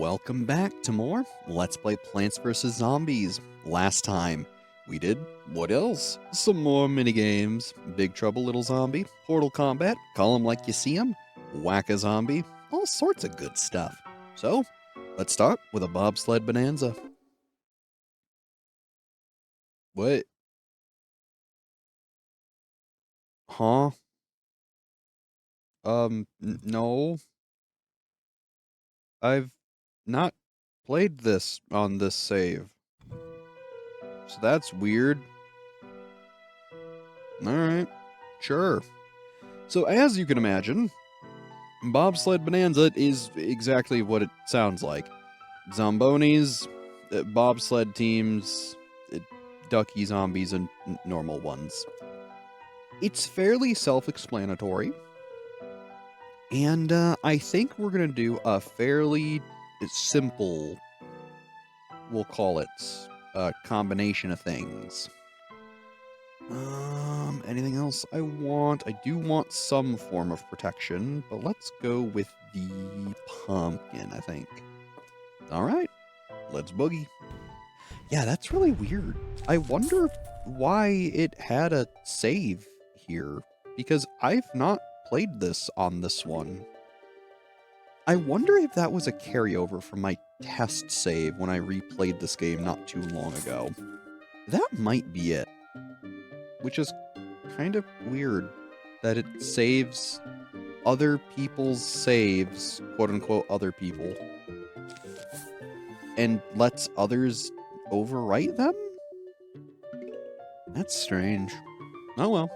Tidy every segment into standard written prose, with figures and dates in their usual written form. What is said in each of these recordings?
Welcome back to more Let's Play Plants vs. Zombies. Last time, we did what else? Some more minigames. Big Trouble Little Zombie, Portal Combat, Call 'em Like You See 'em, Whack a Zombie, all sorts of good stuff. So, let's start with a bobsled bonanza. What? Huh? No. I've not played this on this save. So that's weird. Alright, sure. So as you can imagine, Bobsled Bonanza is exactly what it sounds like. Zombonis, bobsled teams, ducky zombies, and normal ones. It's fairly self-explanatory. And I think we're going to do a fairly simple, we'll call it, combination of things. Anything else I want? I do want some form of protection, but let's go with the pumpkin, I think. Alright, let's boogie. Yeah, that's really weird. I wonder why it had a save here, because I've not played this on this one. I wonder if that was a carryover from my test save when I replayed this game not too long ago. That might be it. Which is kind of weird that it saves other people's saves, quote-unquote other people, and lets others overwrite them? That's strange. Oh well.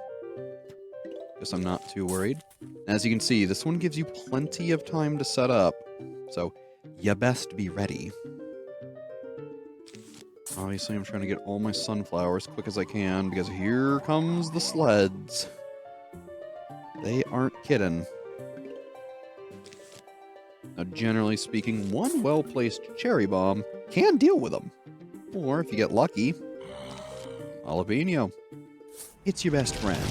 Guess I'm not too worried. As you can see, this one gives you plenty of time to set up, so you best be ready. Obviously, I'm trying to get all my sunflowers as quick as I can, because here comes the sleds. They aren't kidding. Now, generally speaking, one well-placed cherry bomb can deal with them. Or, if you get lucky, jalapeno. It's your best friend.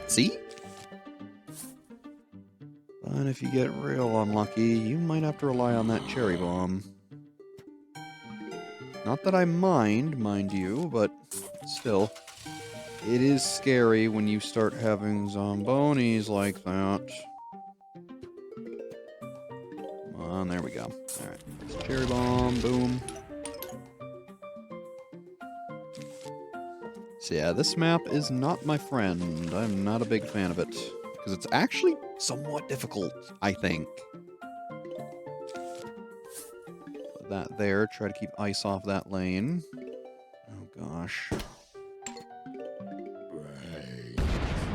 See? But if you get real unlucky, you might have to rely on that cherry bomb. Not that I mind you, but still, it is scary when you start having zombonis like that. Come on, there we go. Alright, cherry bomb, boom. So yeah, this map is not my friend. I'm not a big fan of it, because it's actually somewhat difficult, I think. That there, try to keep ice off that lane. Oh gosh.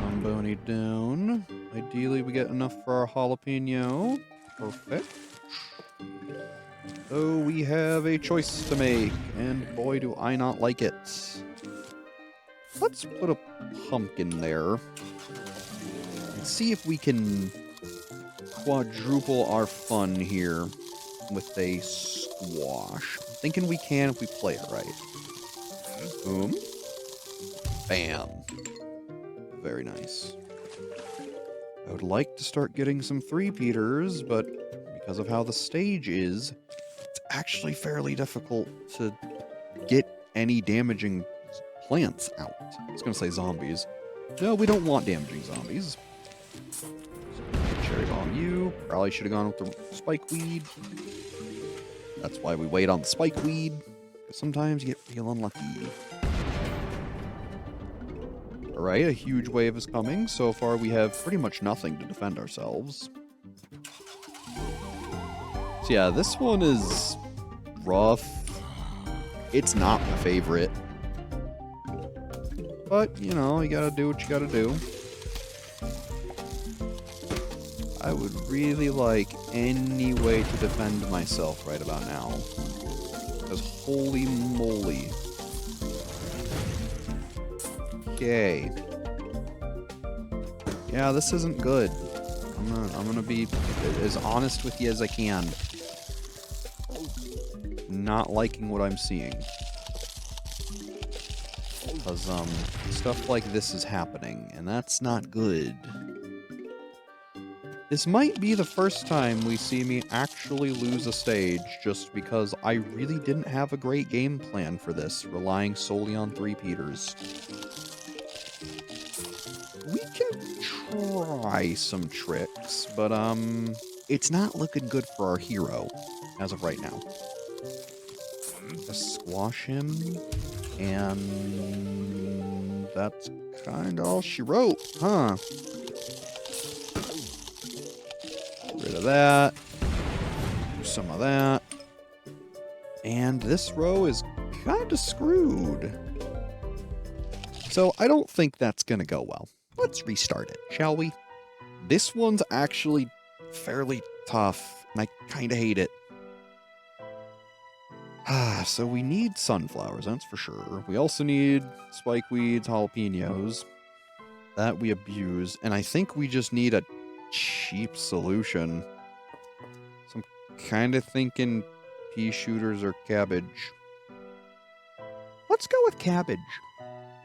Zomboni down. Ideally we get enough for our jalapeno. Perfect. So we have a choice to make, and boy do I not like it. Let's put a pumpkin there. And see if we can quadruple our fun here with a squash. I'm thinking we can if we play it right. Boom. Bam. Very nice. I would like to start getting some three-peaters, but because of how the stage is, it's actually fairly difficult to get any damaging plants out. I was going to say zombies. No, we don't want damaging zombies. Cherry bomb you. Probably should have gone with the spike weed. That's why we wait on the spike weed. Because sometimes you get real unlucky. Alright, a huge wave is coming. So far we have pretty much nothing to defend ourselves. So yeah, this one is rough. It's not my favorite. But, you know, you gotta do what you gotta do. I would really like any way to defend myself right about now. Because holy moly. Okay. Yeah, this isn't good. I'm gonna be as honest with you as I can. Not liking what I'm seeing. Because, stuff like this is happening, and that's not good. This might be the first time we see me actually lose a stage just because I really didn't have a great game plan for this, relying solely on three-peaters. We can try some tricks, but it's not looking good for our hero as of right now. Just squash him, and that's kind of all she wrote, huh? Get rid of that. Do some of that. And this row is kind of screwed. So I don't think that's going to go well. Let's restart it, shall we? This one's actually fairly tough, and I kind of hate it. So we need sunflowers, that's for sure. We also need spikeweeds, jalapenos. That we abuse. And I think we just need a cheap solution. So I'm kind of thinking pea shooters or cabbage. Let's go with cabbage.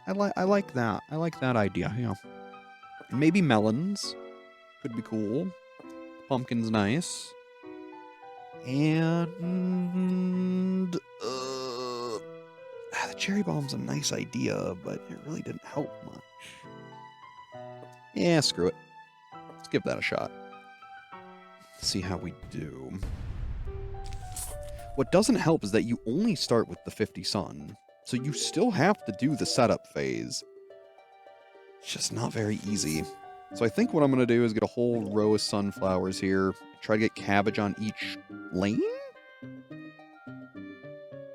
I like that. I like that idea, yeah. Maybe melons. Could be cool. Pumpkin's nice. And the cherry bomb's a nice idea, but it really didn't help much. Yeah, screw it. Let's give that a shot. See how we do. What doesn't help is that you only start with the 50 sun, so you still have to do the setup phase. It's just not very easy. So I think what I'm going to do is get a whole row of sunflowers here. Try to get cabbage on each lane?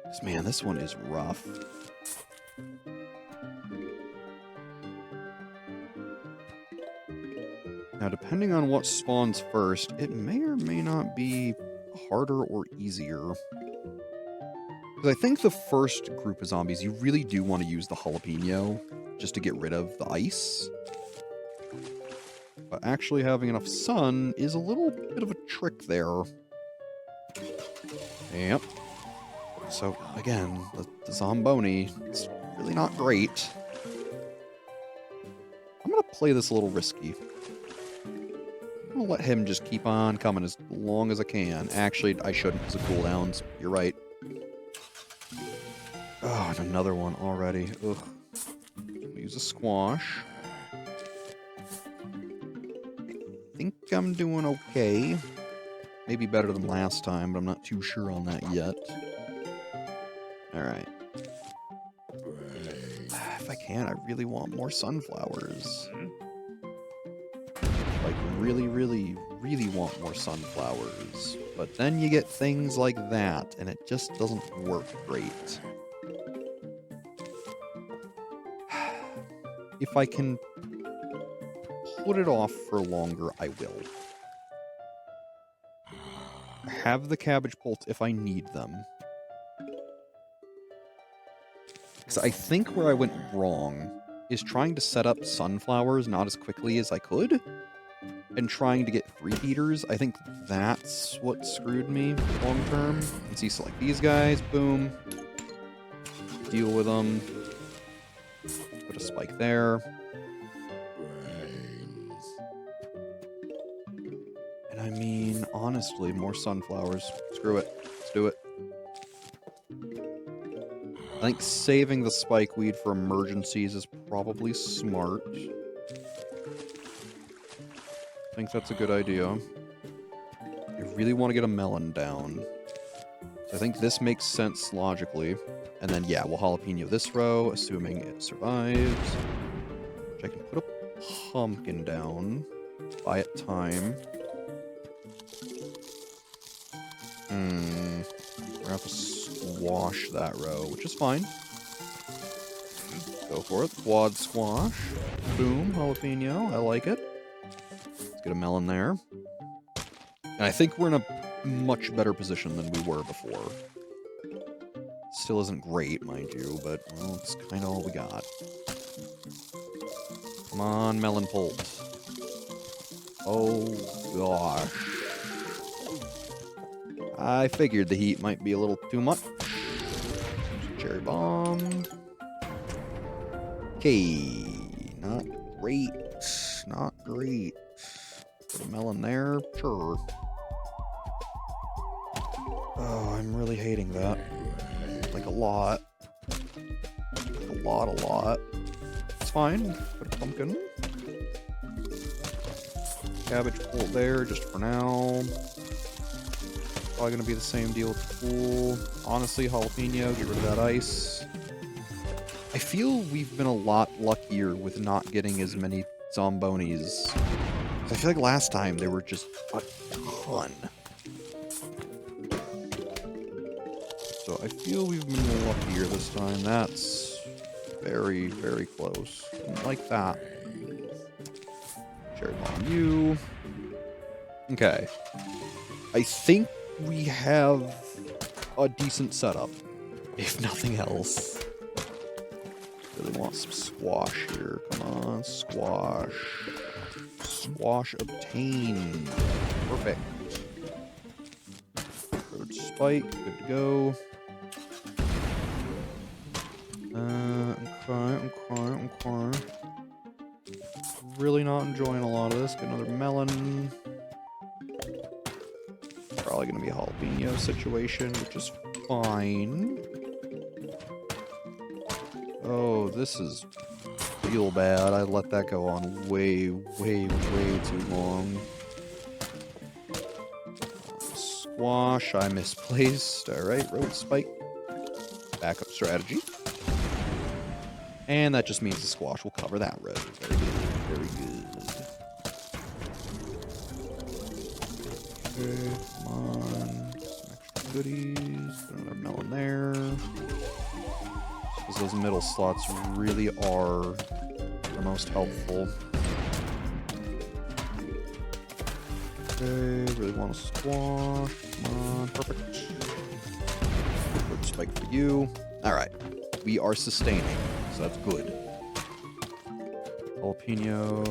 Because, man, this one is rough. Now, depending on what spawns first, it may or may not be harder or easier. Because I think the first group of zombies, you really do want to use the jalapeno just to get rid of the ice. But actually having enough sun is a little bit of a trick there. Yep. So, again, the Zomboni, it's really not great. I'm going to play this a little risky. I'm going to let him just keep on coming as long as I can. Actually, I shouldn't because of cooldowns. You're right. Oh, and another one already. Ugh. Use a squash. I think I'm doing okay. Maybe better than last time, but I'm not too sure on that yet. Alright. If I can, I really want more sunflowers. Like, really, really, really want more sunflowers. But then you get things like that, and it just doesn't work great. If I can put it off for longer, I will. Have the cabbage pults if I need them. Because I think where I went wrong is trying to set up sunflowers not as quickly as I could, and trying to get three-peaters. I think that's what screwed me long term. And see, select these guys, boom. Deal with them. Put a spike there. And I mean, honestly, more sunflowers. Screw it. Let's do it. I think saving the spike weed for emergencies is probably smart. I think that's a good idea. I really want to get a melon down. So I think this makes sense logically. And then, yeah, we'll jalapeno this row, assuming it survives. Which I can put a pumpkin down. Buy it time. We're gonna have to squash that row, which is fine. Go for it. Quad squash. Boom, jalapeno. I like it. Let's get a melon there. And I think we're in a much better position than we were before. Still isn't great, mind you, but, well, it's kind of all we got. Come on, melon pult. Oh, gosh. I figured the heat might be a little too much. Cherry bomb. Okay, not great. Not great. Put a melon there. Sure. Oh, I'm really hating that. Like a lot. Like a lot. It's fine. Put a pumpkin. Cabbage pole there just for now. Probably gonna be the same deal with the pool. Honestly, jalapeno, get rid of that ice. I feel we've been a lot luckier with not getting as many zombonis. I feel like last time there were just a ton. So I feel we've been luckier this time. That's very, very close. Didn't like that. Cherry bomb you. Okay. I think we have a decent setup, if nothing else. Really want some squash here. Come on, squash. Squash obtained. Perfect. Third spike, good to go. Okay. Really not enjoying a lot of this. Get another melon. Probably gonna be a jalapeno situation, which is fine. Oh, this is real bad. I let that go on way too long. Squash, I misplaced. Alright, road spike. Backup strategy. And that just means the squash will cover that road. Very good, very good. Okay, come on. Some extra goodies. Put another melon there. Because those middle slots really are the most helpful. Okay, really want a squash. Come on, perfect. Good spike for you. Alright, we are sustaining, so that's good. Jalapeno,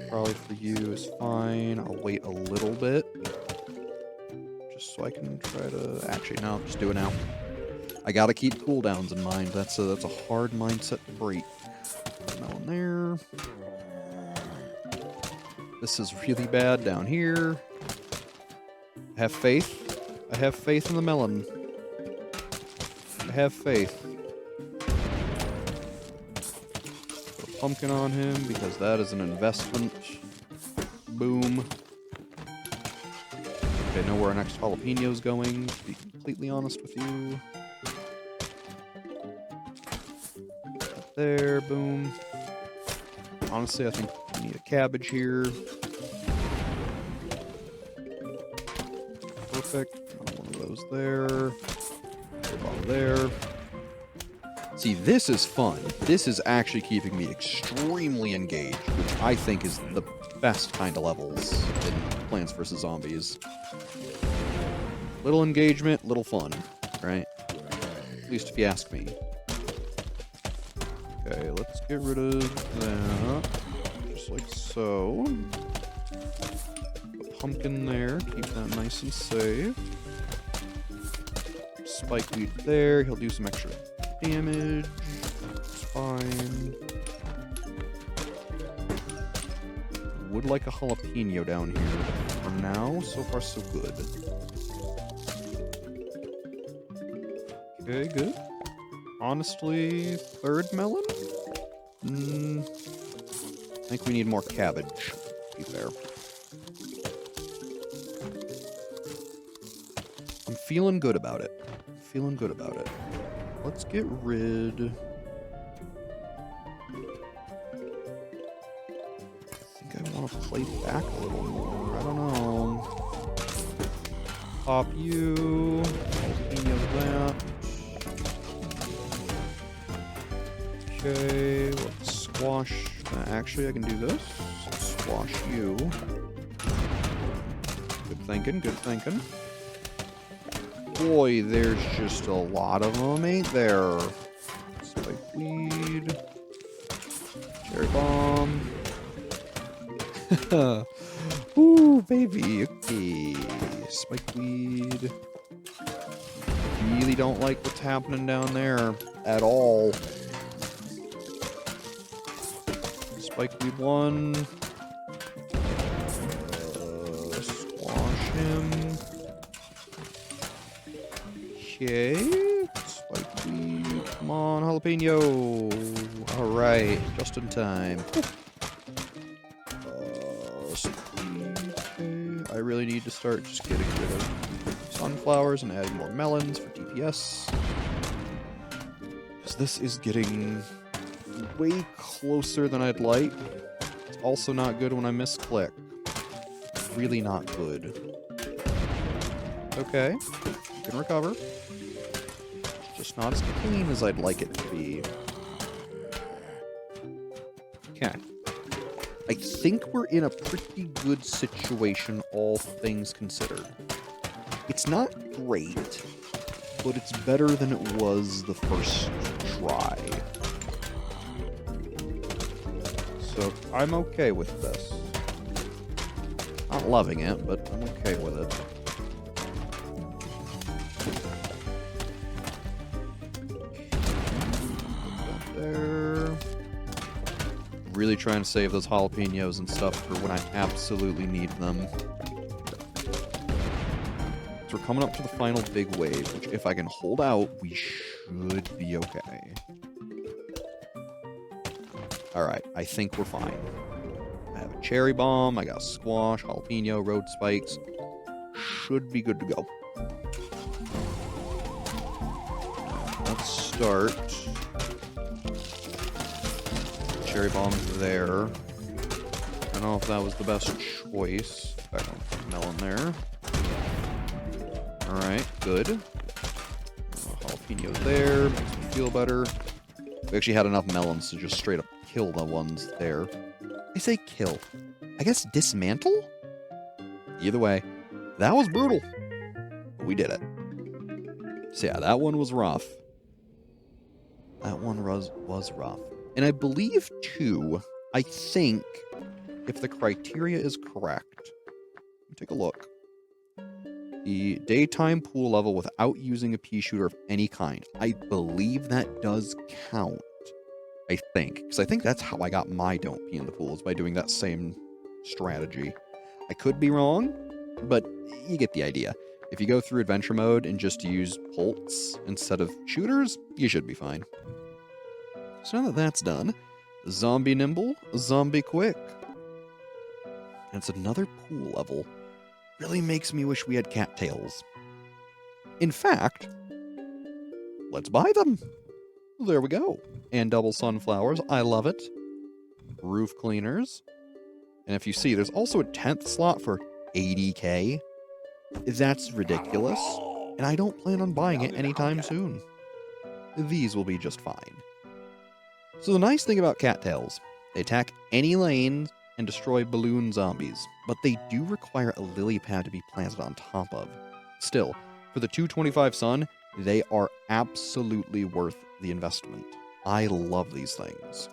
probably for you is fine. I'll wait a little bit. Just so I can try to... Actually, no, just do it now. I gotta keep cooldowns in mind. That's a hard mindset to break. Melon there. This is really bad down here. I have faith. I have faith in the melon. I have faith. Put a pumpkin on him because that is an investment. Boom. Okay, I know where our next jalapeno is going, to be completely honest with you. There, boom. Honestly, I think we need a cabbage here. Perfect. One of those there. About there. See, this is fun. This is actually keeping me extremely engaged, which I think is the best kind of levels in Plants vs. Zombies. Little engagement, little fun, right? At least if you ask me. Okay, let's get rid of that. Just like so. Put a pumpkin there, keep that nice and safe. Spikeweed there, he'll do some extra damage. It's fine. Would like a jalapeno down here. For now, so far so good. Okay, good. Honestly, third melon? I think we need more cabbage, to be fair. I'm feeling good about it. Feeling good about it. Let's get rid... I think I want to play back a little more. I don't know. Pop you. Jalapeno that. Okay, let's squash. Actually, I can do this. Squash you. Good thinking, good thinking. Boy, there's just a lot of them, ain't there? Spikeweed. Cherry bomb. Ooh, baby. Okay. Spikeweed. Really don't like what's happening down there at all. Spikeweed 1. Okay. Spiky. Come on, jalapeno. Alright, just in time. I really need to start just getting rid of sunflowers and adding more melons for DPS. Because this is getting way closer than I'd like. It's also not good when I misclick. Really not good. Okay, you can recover. Just not as clean as I'd like it to be. Okay. I think we're in a pretty good situation, all things considered. It's not great, but it's better than it was the first try. So I'm okay with this. Not loving it, but I'm okay with it. There. Really trying to save those jalapenos and stuff for when I absolutely need them. So we're coming up to the final big wave, which if I can hold out, we should be okay. Alright, I think we're fine. I have a cherry bomb, I got squash, jalapeno, road spikes. Should be good to go. Let's start. Cherry bombs there. I don't know if that was the best choice. I don't put melon there. Alright, good. Jalapeno there, makes me feel better. We actually had enough melons to just straight up kill the ones there. I say kill. I guess dismantle? Either way, that was brutal. But we did it. So yeah, that one was rough. That one was rough. And I believe, too, I think, if the criteria is correct, let me take a look. The daytime pool level without using a pea shooter of any kind. I believe that does count. I think. Because I think that's how I got my don't pee in the pool, is by doing that same strategy. I could be wrong, but you get the idea. If you go through adventure mode and just use pults instead of shooters, you should be fine. So now that that's done, zombie nimble, zombie quick. And it's another pool level. Really makes me wish we had cattails. In fact, let's buy them. There we go. And double sunflowers, I love it. Roof cleaners. And if you see, there's also a 10th slot for 80k. That's ridiculous. And I don't plan on buying it anytime soon. These will be just fine. So the nice thing about cattails, they attack any lanes and destroy balloon zombies, but they do require a lily pad to be planted on top of. Still, for the 225 sun, they are absolutely worth the investment. I love these things.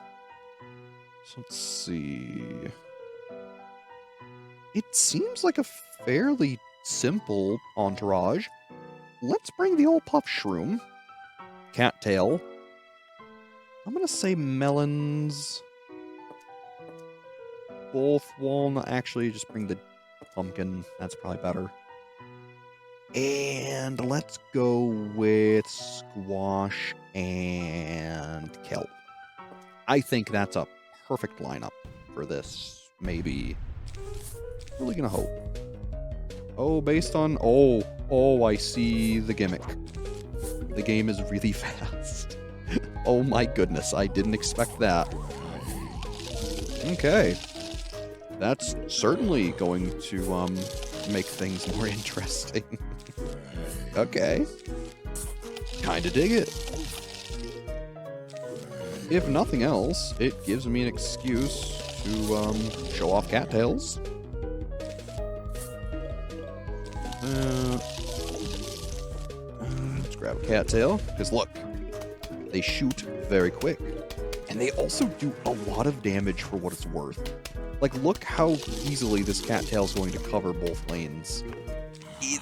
So let's see. It seems like a fairly simple entourage. Let's bring the old puff shroom, cattail. I'm gonna say melons. Both walnut. Actually, just bring the pumpkin. That's probably better. And let's go with squash and kelp. I think that's a perfect lineup for this. Maybe. Really gonna hope. Oh, based on... Oh, I see the gimmick. The game is really fast. Oh my goodness, I didn't expect that. Okay. That's certainly going to, make things more interesting. Okay. Kinda dig it. If nothing else, it gives me an excuse to, show off cattails. Let's grab a cattail, because look, they shoot very quick. And they also do a lot of damage for what it's worth. Like, look how easily this cattail's going to cover both lanes.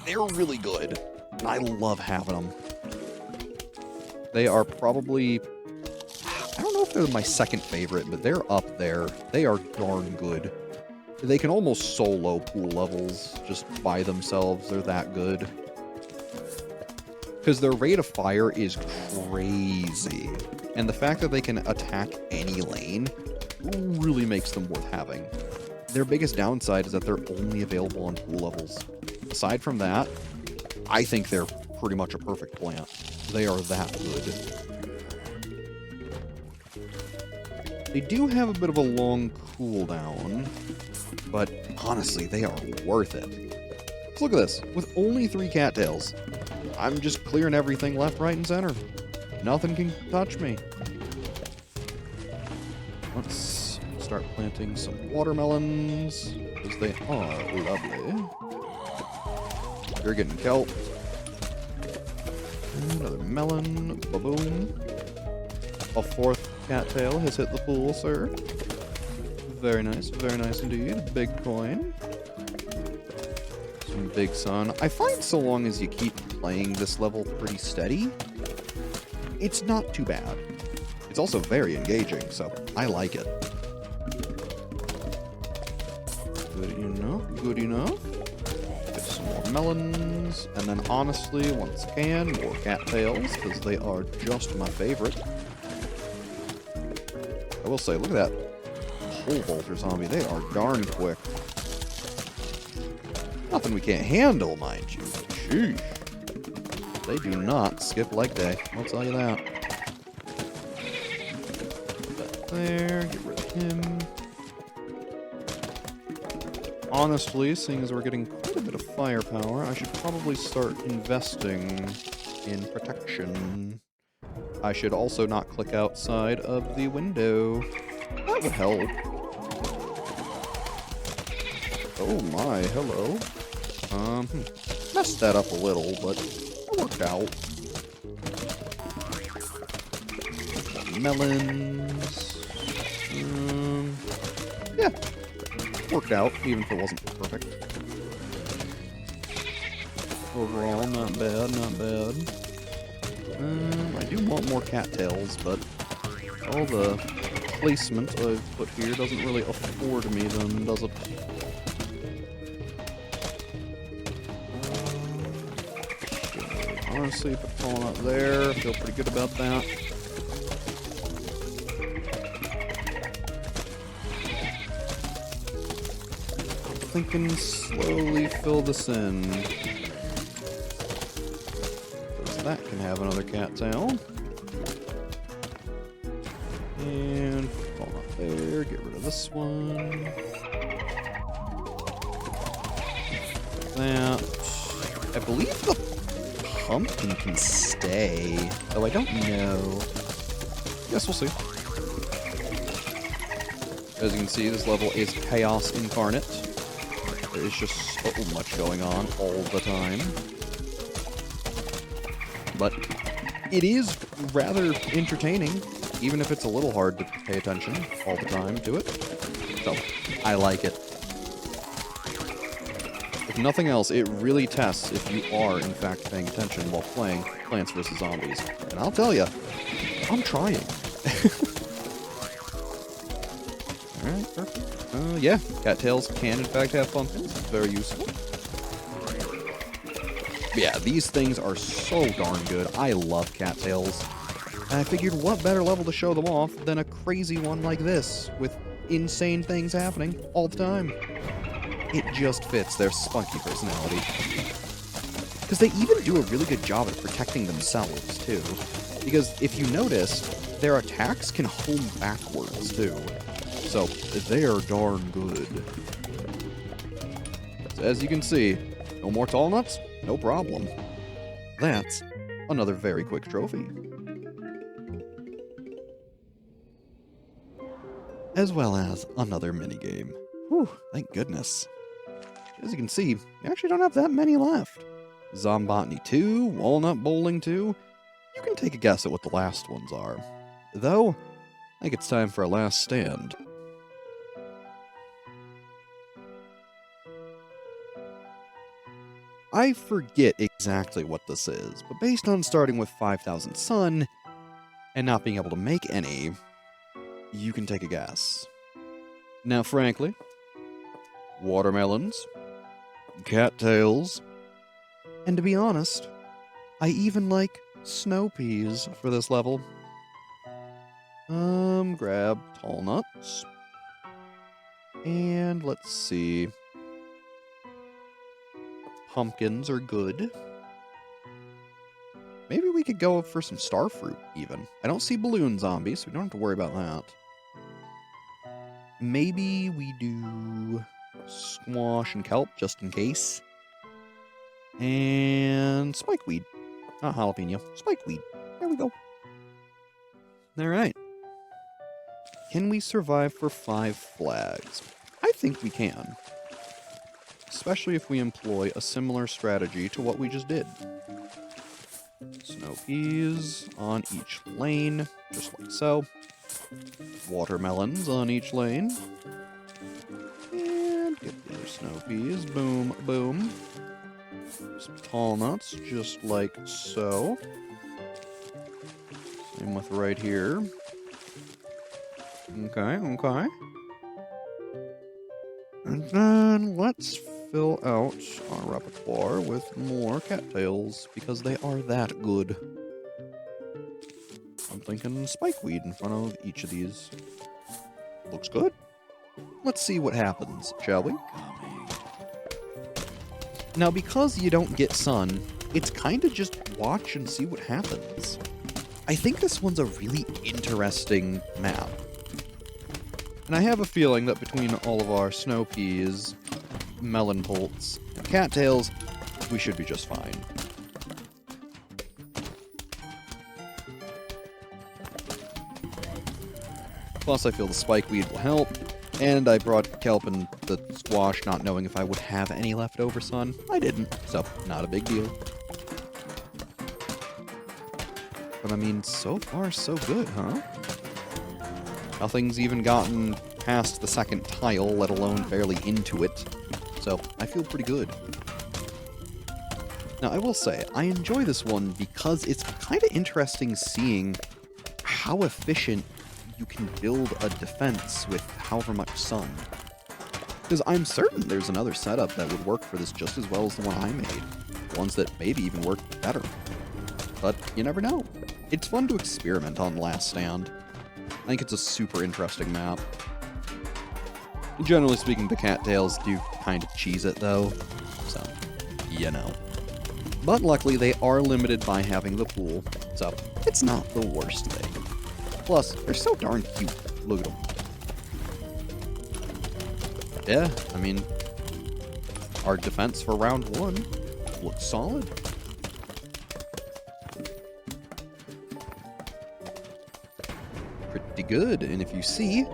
They're really good. And I love having them. They are probably... I don't know if they're my second favorite, but they're up there. They are darn good. They can almost solo pool levels just by themselves. They're that good. because their rate of fire is crazy. And the fact that they can attack any lane really makes them worth having. Their biggest downside is that they're only available on pool levels. Aside from that, I think they're pretty much a perfect plant. They are that good. They do have a bit of a long cooldown, but honestly, they are worth it. So look at this. With only 3 cattails, I'm just clearing everything left, right, and center. Nothing can touch me. Let's start planting some watermelons, because they are lovely. You're getting kelp. Another melon. Ba-boom. A 4th cattail has hit the pool, sir. Very nice indeed. Big coin. Some big sun. I find so long as you keep playing this level pretty steady, it's not too bad. It's also very engaging, so I like it. Good enough, good enough. Get some more melons, and then honestly, once again, more cattails, because they are just my favorite. I will say, look at that pole vaulter zombie. They are darn quick. Nothing we can't handle, mind you. Sheesh. They do not skip leg day, I'll tell you that. Put that there, get rid of him. Honestly, seeing as we're getting quite a bit of firepower, I should probably start investing in protection. I should also not click outside of the window. That would help. Oh my, hello. Messed that up a little, but it worked out. Melons. Yeah. Worked out, even if it wasn't perfect. Overall, not bad, not bad. I do want more cattails, but all the placement I've put here doesn't really afford me them, does it? Honestly, put the phone up there. Feel pretty good about that. Thinking slowly fill this in. Because that can have another cattail. And put the phone up there. Get rid of this one. That. I believe the pumpkin can stay, though I don't know. Guess we'll see. As you can see, this level is chaos incarnate. There is just so much going on all the time. But it is rather entertaining, even if it's a little hard to pay attention all the time to it. So, I like it. If nothing else, it really tests if you are, in fact, paying attention while playing Plants vs. Zombies. And I'll tell you, I'm trying. Alright, perfect. Yeah, cattails can, in fact, have pumpkins. Very useful. But yeah, these things are so darn good. I love cattails. And I figured what better level to show them off than a crazy one like this, with insane things happening all the time. It just fits their spunky personality. Because they even do a really good job at protecting themselves, too. Because if you notice, their attacks can home backwards, too. So, they are darn good. As you can see, no more tall nuts? No problem. That's another very quick trophy. As well as another minigame. Whew, thank goodness. As you can see, we actually don't have that many left. Zombotany 2, Walnut Bowling 2. You can take a guess at what the last ones are. Though, I think it's time for a last stand. I forget exactly what this is, but based on starting with 5,000 sun and not being able to make any, you can take a guess. Now, frankly, watermelons, cattails, and to be honest, I even like snow peas for this level. Grab tall nuts. And let's see. Pumpkins are good. Maybe we could go for some starfruit, even. I don't see balloon zombies, so we don't have to worry about that. Maybe we do squash and kelp, just in case. And spikeweed. Not jalapeno. Spikeweed. There we go. Alright. Can we survive for 5 flags? I think we can. Especially if we employ a similar strategy to what we just did. Snow peas on each lane, just like so. Watermelons on each lane. And get the other snow peas. Boom, boom. Some tall nuts, just like so. Same with right here. Okay, okay. And then let's fill out our repertoire with more cattails, because they are that good. I'm thinking spikeweed in front of each of these. Looks good. Let's see what happens, shall we? Now, because you don't get sun, it's kind of just watch and see what happens. I think this one's a really interesting map. And I have a feeling that between all of our snow peas, melon pults, and cattails, we should be just fine. Plus, I feel the spikeweed will help, and I brought kelp and the squash not knowing if I would have any leftover sun. I didn't, so not a big deal. But I mean, so far so good, huh? Nothing's even gotten past the second tile, let alone fairly into it. So, I feel pretty good. Now, I will say, I enjoy this one because it's kind of interesting seeing how efficient you can build a defense with however much sun. Because I'm certain there's another setup that would work for this just as well as the one I made. Ones that maybe even work better. But you never know. It's fun to experiment on Last Stand. I think it's a super interesting map. Generally speaking, the cattails do kind of cheese it, though. So, you know. But luckily, they are limited by having the pool, so it's not the worst thing. Plus, they're so darn cute. Look at them. Yeah, I mean, our defense for round 1 looks solid. Pretty good, and if you see,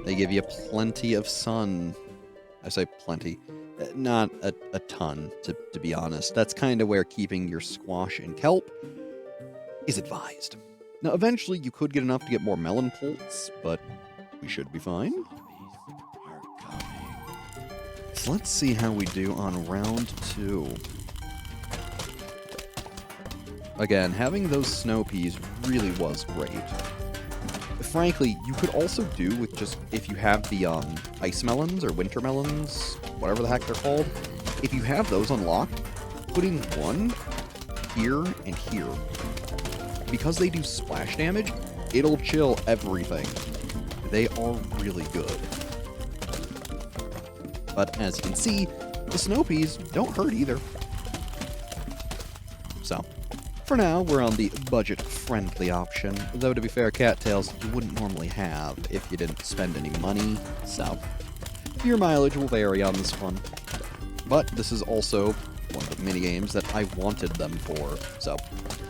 they give you plenty of sun. I say plenty, not a ton, to be honest. That's kind of where keeping your squash and kelp is advised. Now, eventually, you could get enough to get more melon pults, but we should be fine. So let's see how we do on round 2. Again, having those snow peas really was great. Frankly, you could also do with just, if you have the ice melons or winter melons, whatever the heck they're called, if you have those unlocked, putting one here and here. Because they do splash damage, it'll chill everything. They are really good. But as you can see, the snow peas don't hurt either. So, for now, we're on the budget-friendly option, though to be fair, cattails you wouldn't normally have if you didn't spend any money, so your mileage will vary on this one. But this is also one of the minigames that I wanted them for, so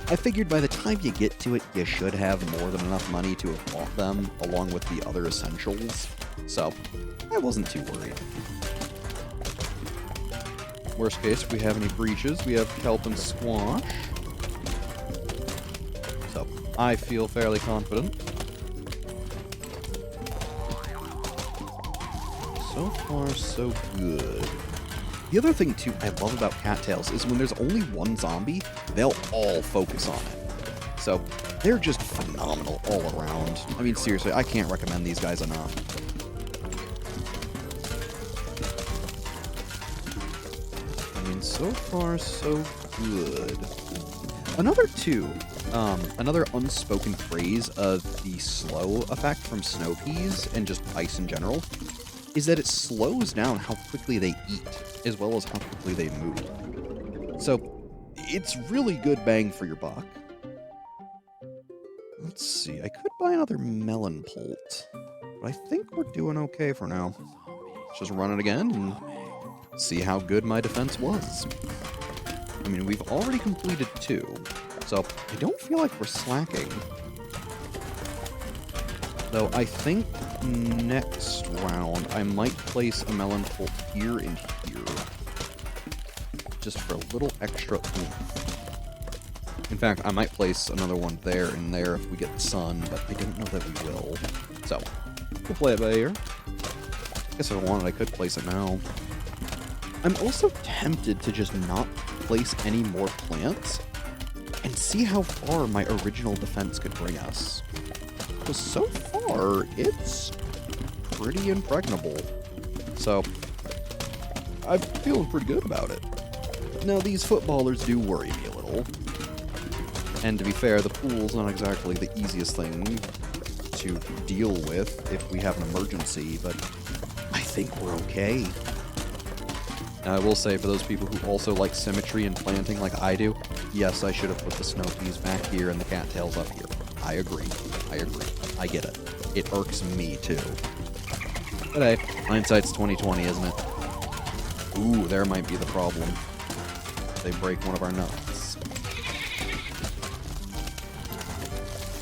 I figured by the time you get to it, you should have more than enough money to have bought them, along with the other essentials, so I wasn't too worried. Worst case, if we have any breaches, we have kelp and squash. So, I feel fairly confident. So far, so good. The other thing, too, I love about cattails is when there's only one zombie, they'll all focus on it. So, they're just phenomenal all around. I mean, seriously, I can't recommend these guys enough. I mean, so far, so good. Another unspoken phrase of the slow effect from snow peas and just ice in general is that it slows down how quickly they eat, as well as how quickly they move. So, it's really good bang for your buck. Let's see, I could buy another melon pult, but I think we're doing okay for now. Let's just run it again and see how good my defense was. I mean, we've already completed 2, so I don't feel like we're slacking. Though I think next round I might place a melon pult here and here. Just for a little extra oomph. In fact, I might place another one there and there if we get the sun, but I don't know that we will. So, we'll play it by ear. I guess if I wanted, I could place it now. I'm also tempted to just not place any more plants and see how far my original defense could bring us. Because so far, it's pretty impregnable. So, I'm feeling pretty good about it. Now, these footballers do worry me a little. And to be fair, the pool's not exactly the easiest thing to deal with if we have an emergency, but I think we're okay. Now, I will say, for those people who also like symmetry and planting like I do, yes, I should have put the snow peas back here and the cattails up here. I agree. I get it. It irks me, too. But hey, hindsight's 20/20, isn't it? Ooh, there might be the problem. They break one of our nuts.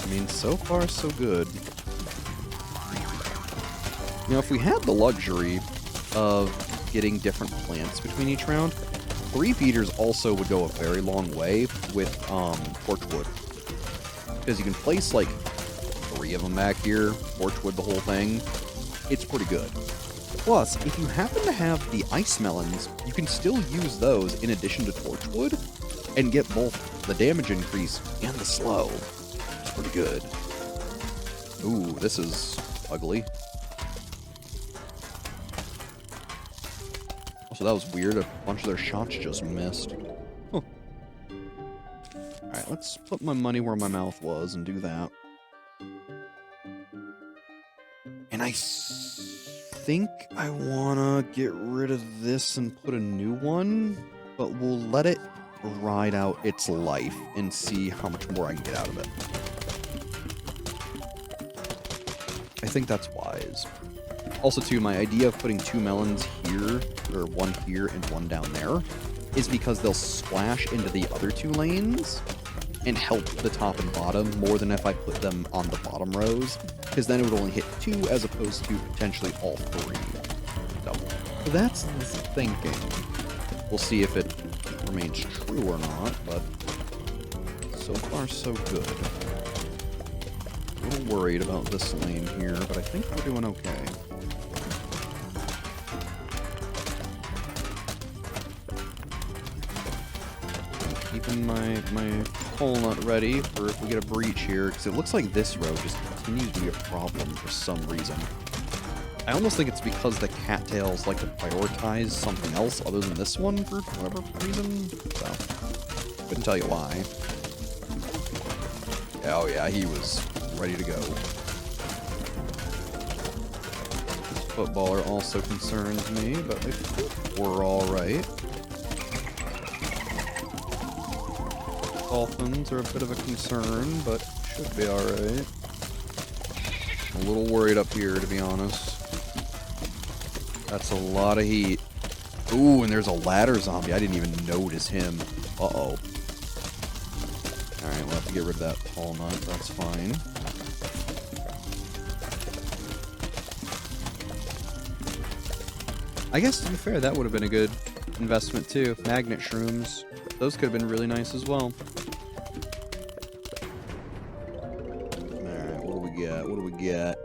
I mean, so far, so good. You know, if we had the luxury of getting different plants between each round, 3 beaters also would go a very long way with torchwood. Because you can place like 3 of them back here, torchwood the whole thing. It's pretty good. Plus, if you happen to have the ice melons, you can still use those in addition to torchwood and get both the damage increase and the slow. It's pretty good. Ooh, this is ugly. Also, that was weird. A bunch of their shots just missed. Huh. Alright, let's put my money where my mouth was and do that. And I think I want to get rid of this and put a new one, but we'll let it ride out its life and see how much more I can get out of it. I think that's wise. Also, too, my idea of putting 2 melons here, or 1 here and 1 down there, is because they'll splash into the other 2 lanes and help the top and bottom more than if I put them on the bottom rows, because then it would only hit 2 as opposed to potentially all 3. So that's the thinking. We'll see if it remains true or not, but so far so good. A little worried about this lane here, but I think we're doing okay. Keeping my pole nut ready for if we get a breach here, because it looks like this road just continues to be a problem for some reason. I almost think it's because the cattails like to prioritize something else other than this one for whatever reason, so couldn't tell you why. Oh yeah, he was ready to go. This footballer also concerns me, but I think we're alright. Dolphins are a bit of a concern, but should be alright. A little worried up here, to be honest. That's a lot of heat. Ooh, and there's a ladder zombie. I didn't even notice him. Uh-oh. Alright, we'll have to get rid of that tall nut. That's fine. I guess, to be fair, that would have been a good investment, too. Magnet shrooms. Those could have been really nice as well. Alright, what do we get? What do we get?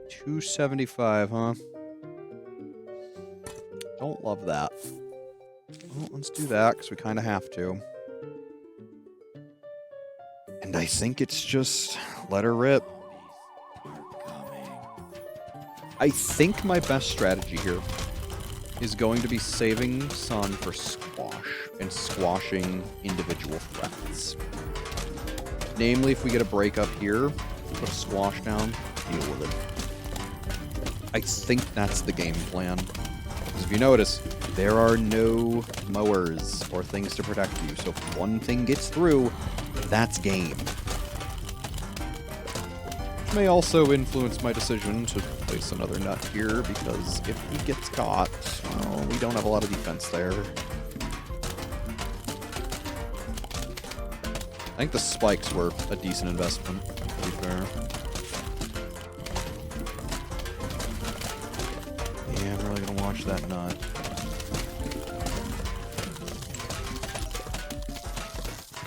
275, huh? Don't love that. Well, let's do that, because we kind of have to. And I think it's just let her rip. I think my best strategy here is going to be saving Sun for squash. and squashing individual threats. Namely, if we get a break up here, put a squash down, deal with it. I think that's the game plan. Because if you notice, there are no mowers or things to protect you, so if one thing gets through, that's game. Which may also influence my decision to place another nut here, because if he gets caught, well, we don't have a lot of defense there. I think the spikes were a decent investment, to be fair. Yeah, I'm really gonna watch that nut.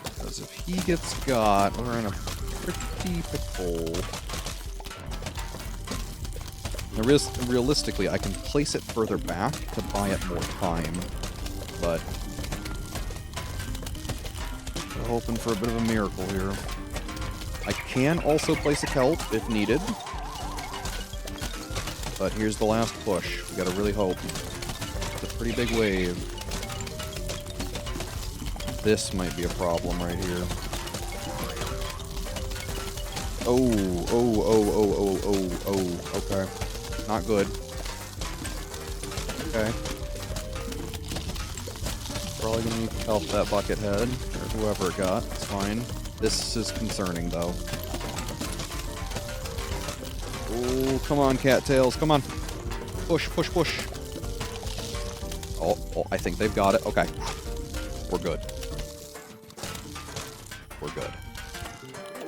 Because if he gets got, we're in a pretty pickle. Now, realistically, I can place it further back to buy it more time, but I'm hoping for a bit of a miracle here. I can also place a kelp if needed, but here's the last push. We gotta really hope. It's a pretty big wave. This might be a problem right here. Oh, okay. Not good. Okay. Probably gonna need to help that bucket head, or whoever it got. It's fine. This is concerning, though. Oh, come on, cattails. Come on. Push, push, push. Oh, I think they've got it. Okay. We're good. We're good.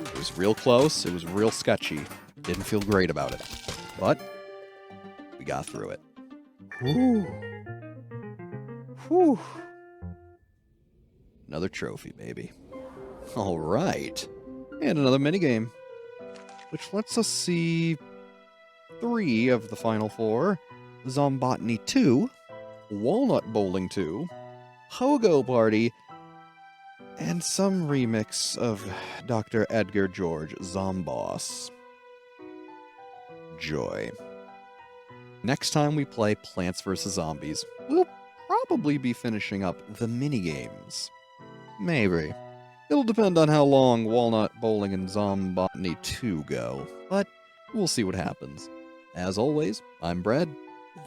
It was real close. It was real sketchy. Didn't feel great about it. But we got through it. Whew. Whew. Another trophy, baby. All right. And another minigame. Which lets us see 3 of the final 4. Zombotany 2, Walnut Bowling 2, Hogo Party, and some remix of Dr. Edgar George Zomboss. Joy. Next time we play Plants vs. Zombies, we'll probably be finishing up the minigames. Maybe. It'll depend on how long Walnut Bowling and Zombotany 2 go, but we'll see what happens. As always, I'm Brad.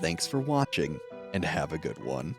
Thanks for watching, and have a good one.